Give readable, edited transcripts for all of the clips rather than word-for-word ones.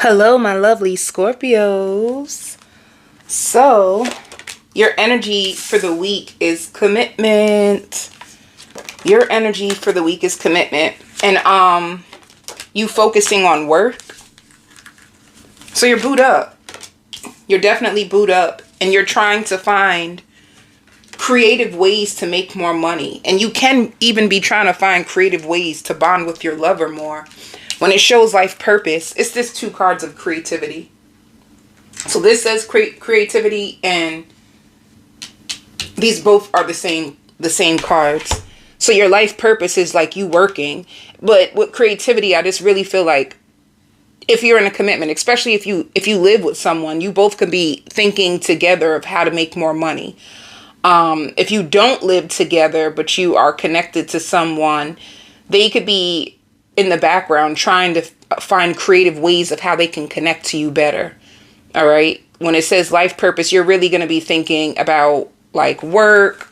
Hello, my lovely Scorpios. So, your energy for the week is commitment. Your energy for the week is commitment. And, you focusing on work. So you're booed up. You're definitely booed up. And you're trying to find creative ways to make more money. And you can even be trying to find creative ways to bond with your lover more. When it shows life purpose, it's just two cards of creativity. So this says creativity, and these both are the same cards. So your life purpose is like you working, but with creativity, I just really feel like if you're in a commitment, especially if you live with someone, you both could be thinking together of how to make more money. If you don't live together, but you are connected to someone, they could be in the background trying to find creative ways of how they can connect to you better. All right. When it says life purpose, you're really going to be thinking about like work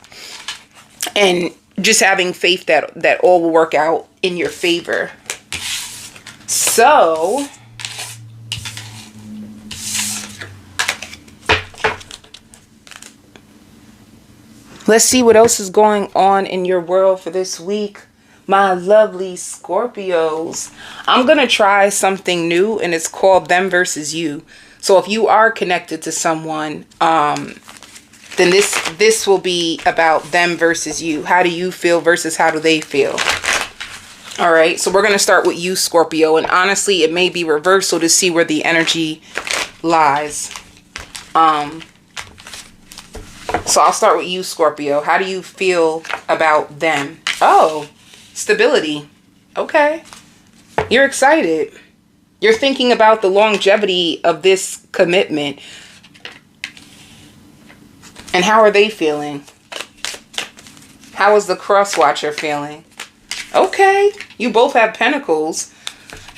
and just having faith that all will work out in your favor. So let's see what else is going on in your world for this week. My lovely Scorpios, I'm going to try something new, and it's called Them Versus You. So if you are connected to someone, then this will be about them versus you. How do you feel versus how do they feel? All right. So we're going to start with you, Scorpio. And honestly, it may be reversal to see where the energy lies. So I'll start with you, Scorpio. How do you feel about them? Oh, stability. Okay. You're excited. You're thinking about the longevity of this commitment. And how are they feeling? How is the cross watcher feeling? Okay. You both have pentacles.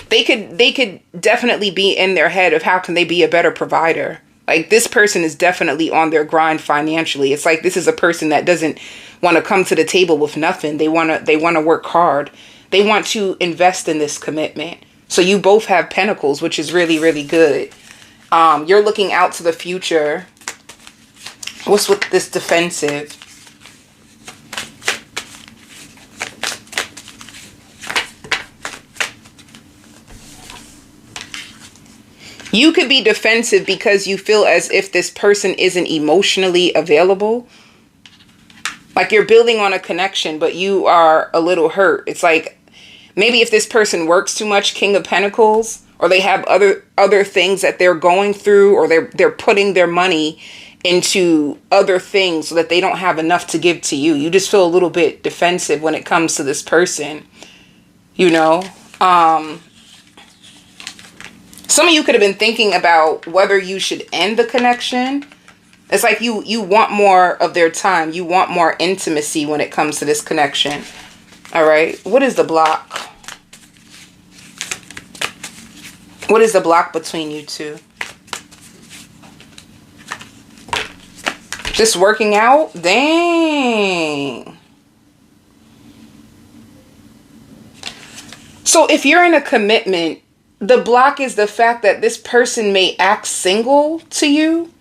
They could definitely be in their head of how can they be a better provider. Like this person is definitely on their grind financially. It's like this is a person that doesn't want to come to the table with nothing. They want to work hard. They want to invest in this commitment. So you both have pentacles, which is really, really good. You're looking out to the future. What's with this defensive? You could be defensive because you feel as if this person isn't emotionally available. Like you're building on a connection, but you are a little hurt. It's like maybe if this person works too much, King of Pentacles, or they have other things that they're going through, or they're putting their money into other things so that they don't have enough to give to you. You just feel a little bit defensive when it comes to this person. You know? Some of you could have been thinking about whether you should end the connection. It's like you want more of their time. You want more intimacy when it comes to this connection. All right. What is the block? What is the block between you two? Just working out? Dang. So if you're in a commitment, the block is the fact that this person may act single to you.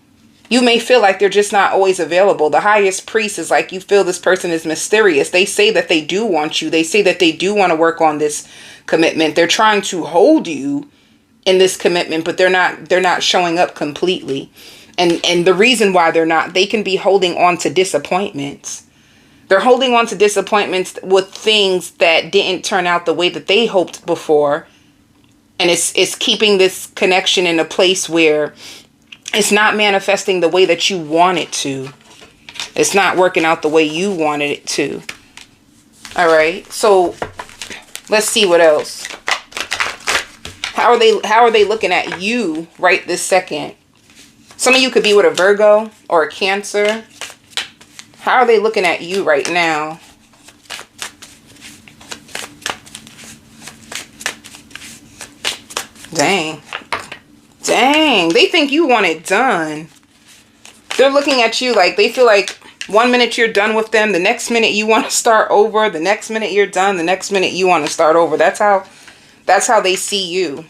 You may feel like they're just not always available. The highest priest is like you feel this person is mysterious. They say that they do want you. They say that they do want to work on this commitment. They're trying to hold you in this commitment, but they're not showing up completely. And the reason why they're not, they can be holding on to disappointments. They're holding on to disappointments with things that didn't turn out the way that they hoped before. And it's keeping this connection in a place where it's not manifesting the way that you want it to. It's not working out the way you wanted it to. All right. So let's see what else. How are they looking at you right this second? Some of you could be with a Virgo or a Cancer. How are they looking at you right now? Dang. They think you want it done. They're looking at you like they feel like 1 minute you're done with them. The next minute you want to start over. The next minute you're done. The next minute you want to start over. That's how they see you.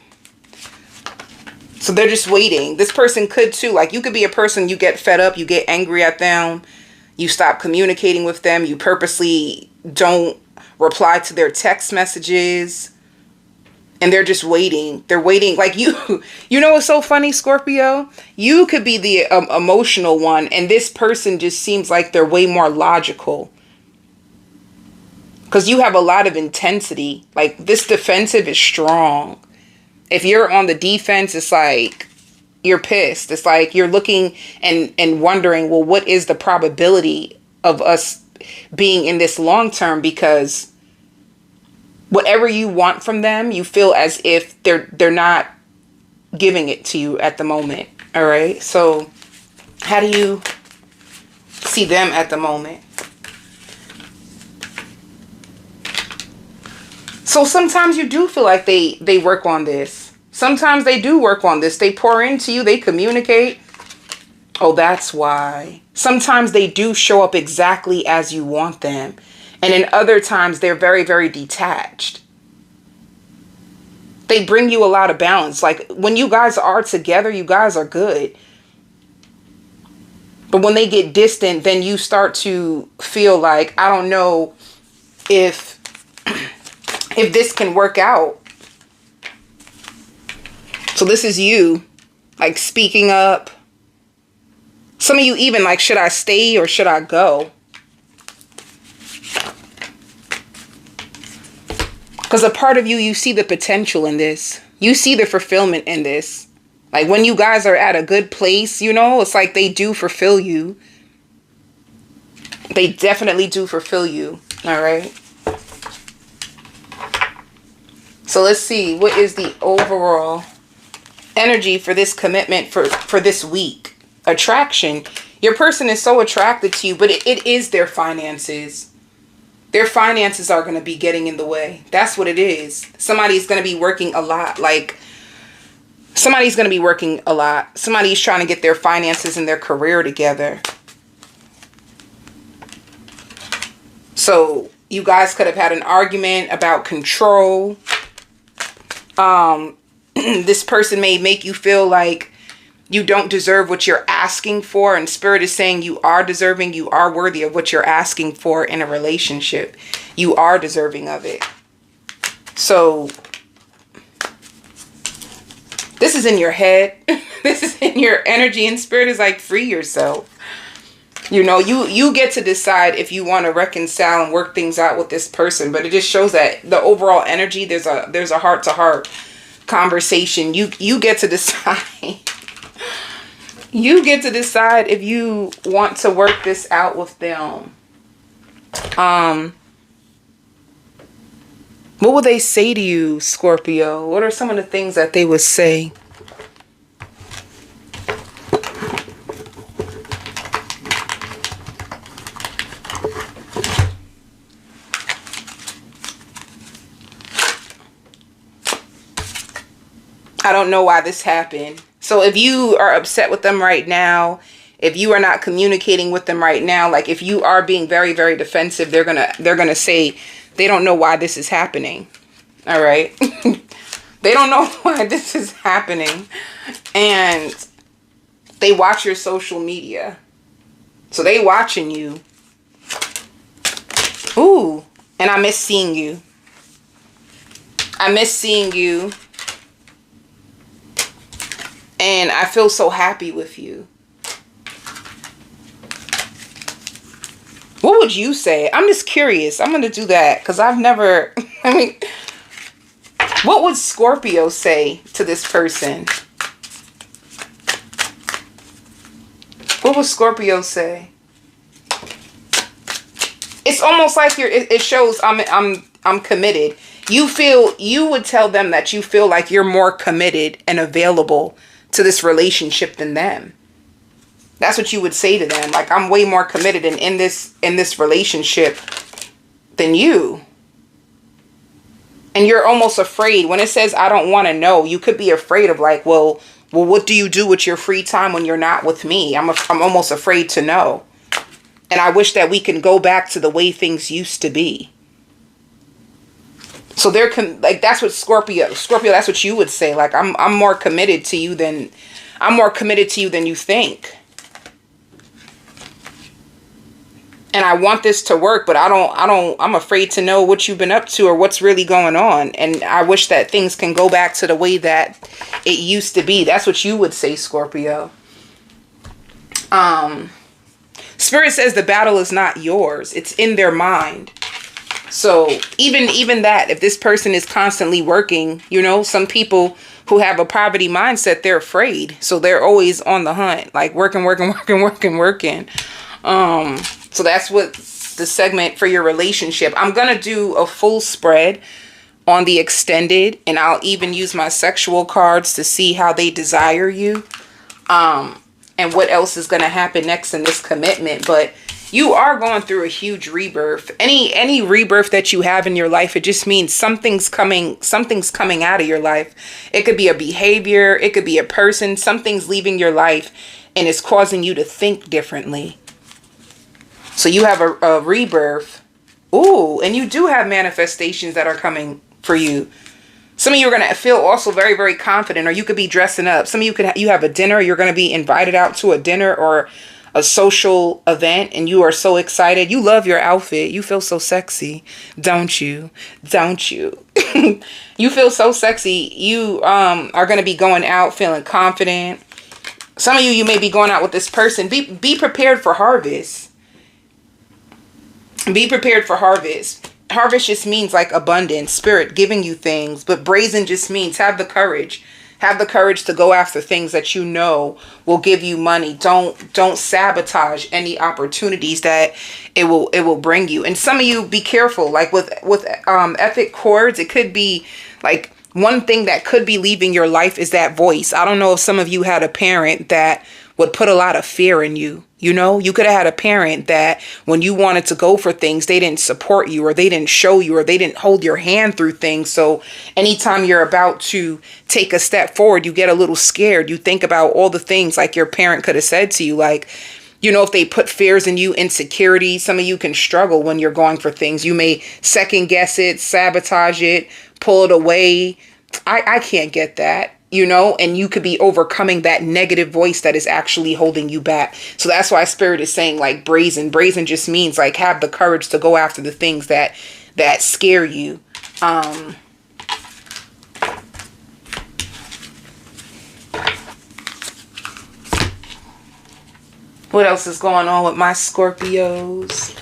So they're just waiting. This person could too. Like, you could be a person, you get fed up, you get angry at them, you stop communicating with them, you purposely don't reply to their text messages, and they're just waiting. They're waiting. Like, you know what's so funny, Scorpio? You could be the emotional one, and this person just seems like they're way more logical. Because you have a lot of intensity. Like, this defensive is strong. If you're on the defense, it's like you're pissed. It's like you're looking and wondering, well, what is the probability of us being in this long term? Because whatever you want from them, you feel as if they're not giving it to you at the moment. All right. So how do you see them at the moment? So sometimes you do feel like they work on this. Sometimes they do work on this. They pour into you. They communicate. Oh, that's why. Sometimes they do show up exactly as you want them. And in other times, they're very, very detached. They bring you a lot of balance. Like, when you guys are together, you guys are good. But when they get distant, then you start to feel like, I don't know if this can work out. So this is you, like, speaking up. Some of you even like, should I stay or should I go? Because a part of you, you see the potential in this. You see the fulfillment in this. Like, when you guys are at a good place, you know, it's like they do fulfill you. They definitely do fulfill you. All right. So let's see. What is the overall energy for this commitment for this week? Attraction. Your person is so attracted to you, but it is their finances. Their finances are going to be getting in the way. That's what it is. Somebody's going to be working a lot. Like, somebody's going to be working a lot. Somebody's trying to get their finances and their career together. So you guys could have had an argument about control. This person may make you feel like you don't deserve what you're asking for, and Spirit is saying you are deserving, you are worthy of what you're asking for in a relationship. You are deserving of it. So this is in your head. This is in your energy, and Spirit is like, free yourself. You know, you get to decide if you want to reconcile and work things out with this person, but it just shows that the overall energy, there's a heart-to-heart conversation. You get to decide. You get to decide if you want to work this out with them. What would they say to you, Scorpio? What are some of the things that they would say? I don't know why this happened. So if you are upset with them right now, if you are not communicating with them right now, like, if you are being very, very defensive, they're gonna say they don't know why this is happening. All right. They don't know why this is happening. And they watch your social media. So they watching you. Ooh. And I miss seeing you. I miss seeing you. And I feel so happy with you. What would you say? I'm just curious. I'm going to do that because I've never... I mean, what would Scorpio say to this person? What would Scorpio say? It's almost like it shows I'm committed. You would tell them that you feel like you're more committed and available to this relationship than them. That's what you would say to them. Like, I'm way more committed and in this relationship than you. And you're almost afraid. When it says, I don't want to know, you could be afraid of like, well, what do you do with your free time when you're not with me? I'm almost afraid to know. And I wish that we can go back to the way things used to be. So they're like, that's what Scorpio, that's what you would say. Like, I'm more committed to you than you think. And I want this to work, but I'm afraid to know what you've been up to or what's really going on. And I wish that things can go back to the way that it used to be. That's what you would say, Scorpio. Spirit says the battle is not yours. It's in their mind. So even that, if this person is constantly working, you know, some people who have a poverty mindset, they're afraid. So they're always on the hunt, like working. So that's what the segment for your relationship. I'm going to do a full spread on the extended, and I'll even use my sexual cards to see how they desire you. And what else is going to happen next in this commitment. But you are going through a huge rebirth. Any rebirth that you have in your life, it just means something's coming out of your life. It could be a behavior, it could be a person, something's leaving your life and it's causing you to think differently. So you have a rebirth. Ooh, and you do have manifestations that are coming for you. Some of you are going to feel also very, very confident, or you could be dressing up. Some of you you have a dinner, you're going to be invited out to a dinner or a social event, and you are so excited. You love your outfit. You feel so sexy, don't you? Don't you? You feel so sexy. You are going to be going out feeling confident. Some of you may be going out with this person. Be prepared for harvest. Be prepared for harvest. Harvest just means like abundance, spirit giving you things, but brazen just means have the courage. Have the courage to go after things that you know will give you money. Don't sabotage any opportunities that it will bring you. And some of you, be careful. Like with ethic cords, it could be like one thing that could be leaving your life is that voice. I don't know if some of you had a parent that would put a lot of fear in you. You know, you could have had a parent that when you wanted to go for things, they didn't support you, or they didn't show you, or they didn't hold your hand through things. So anytime you're about to take a step forward, you get a little scared. You think about all the things like your parent could have said to you, like, you know, if they put fears in you, insecurity. Some of you can struggle when you're going for things. You may second guess it, sabotage it, pull it away. I can't get that. You know, and you could be overcoming that negative voice that is actually holding you back. So that's why Spirit is saying like brazen. Brazen just means like have the courage to go after the things that scare you. What else is going on with my Scorpios?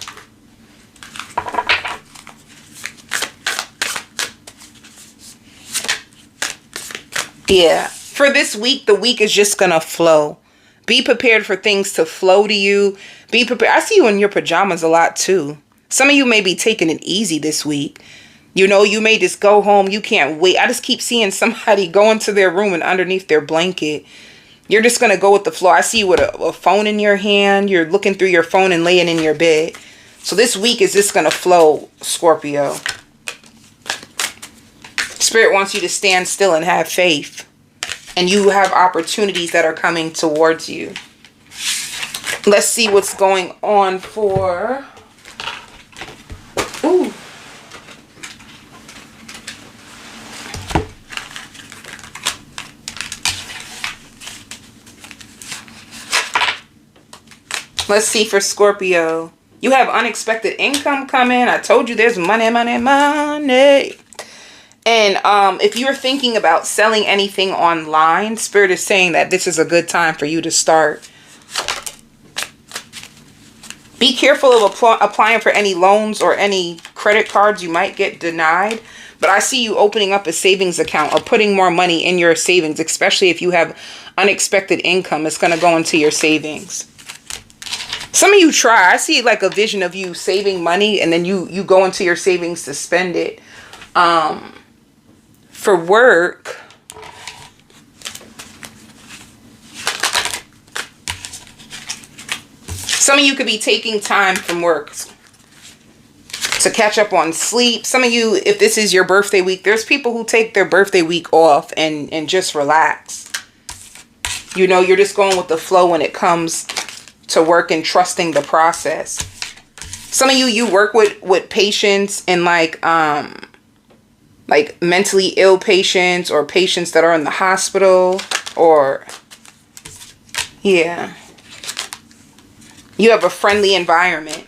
Yeah, for this week, the week is just going to flow. Be prepared for things to flow to you. Be prepared. I see you in your pajamas a lot too. Some of you may be taking it easy this week. You know, you may just go home. You can't wait. I just keep seeing somebody go into their room and underneath their blanket. You're just going to go with the flow. I see you with a phone in your hand. You're looking through your phone and laying in your bed. So this week is just going to flow, Scorpio. Spirit wants you to stand still and have faith. And you have opportunities that are coming towards you. Let's see what's going on for... Ooh. Let's see for Scorpio. You have unexpected income coming. I told you there's money, money, money. And if you're thinking about selling anything online, Spirit is saying that this is a good time for you to start. Be careful of applying for any loans or any credit cards. You might get denied. But I see you opening up a savings account or putting more money in your savings, especially if you have unexpected income. It's going to go into your savings. Some of you try. I see like a vision of you saving money and then you go into your savings to spend it. For work, some of you could be taking time from work to catch up on sleep. Some of you, if this is your birthday week, there's people who take their birthday week off and just relax. You know, you're just going with the flow when it comes to work and trusting the process. Some of you work with patients and like, like mentally ill patients or patients that are in the hospital, or yeah, you have a friendly environment.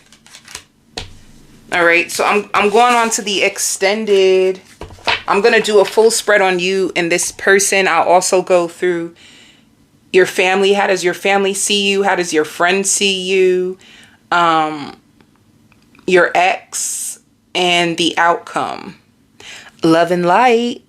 All right, so I'm going on to the extended. I'm going to do a full spread on you and this person. I'll also go through your family. How does your family see you? How does your friend see you? Your ex, and the outcome. Love and light.